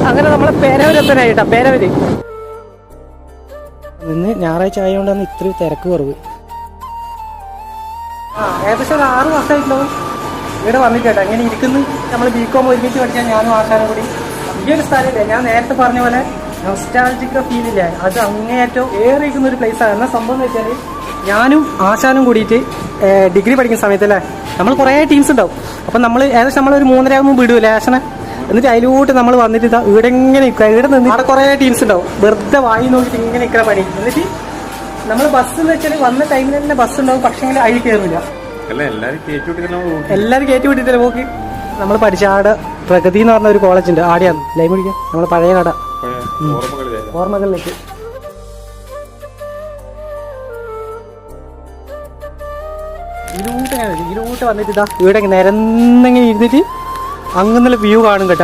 അങ്ങനെ നമ്മളെ പേരവരെത്തനായിട്ടാ പേരവര് ഇന്ന് ഞായറാഴ്ച ആയതുകൊണ്ടാണ് ഇത്രയും തിരക്ക് കുറവ്. ഏകദേശം ഒരു 6 മാസമായിട്ടുണ്ടാവും ഇവിടെ വന്നിട്ടേട്ടാ. അങ്ങനെ ഇരിക്കുന്നു. നമ്മൾ ബികോം ഒരുമിച്ച് പഠിക്കാൻ ഞാനും ആശാനും കൂടി. ഈ ഒരു സ്ഥലമില്ലേ, ഞാൻ നേരത്തെ പറഞ്ഞ പോലെ നൊസ്റ്റാൾജിക് ഫീലില്ല, അത് അങ്ങേയറ്റം ഏറിയിരിക്കുന്ന ഒരു പ്ലേസാണ്. എന്നാൽ സംഭവം എന്ന് വെച്ചാൽ ഞാനും ആശാനും കൂടിയിട്ട് ഡിഗ്രി പഠിക്കുന്ന സമയത്തല്ലേ നമ്മൾ കുറേ ടീംസ് ഉണ്ടാവും. അപ്പം നമ്മൾ ഏകദേശം നമ്മളൊരു 3:30 ആകുമ്പോൾ വിടുമല്ലേ ആശാനെ. എന്നിട്ട് അതിലോട്ട് നമ്മൾ വന്നിട്ട് ഇതാ ഇവിടെ ഇങ്ങനെ നിൽക്കുക. ഇവിടെ നിന്ന് അവിടെ കുറേ ടീംസ് ഉണ്ടാവും. വെറുതെ വായി നോക്കിയിട്ട് ഇങ്ങനെ നിൽക്കുന്ന പണി. എന്നിട്ട് നമ്മൾ ബസ് എന്ന് വെച്ചാൽ വന്ന ടൈമിൽ തന്നെ ബസ് ഉണ്ടാവും, പക്ഷേ അതിൽ കയറില്ല. എല്ലാവരും കയറ്റി വിട്ടിട്ടല്ലേ പോക്ക്. നമ്മൾ പഠിച്ച ആടെ പ്രഗതി എന്ന് പറഞ്ഞ ഒരു കോളേജ് ഉണ്ട്, ആടെയാണ് ലൈം പിടിക്കാൻ. നമ്മളെ പഴയ കട ഓർമ്മകളിലേക്ക്. ഇതിലൂട്ട് വന്നിട്ട് ഇതാ ഇവിടെ നിരന്നെങ്ങനെ ഇരുന്നിട്ട് അങ്ങനെയുള്ള വ്യൂ കാണും കേട്ടോ.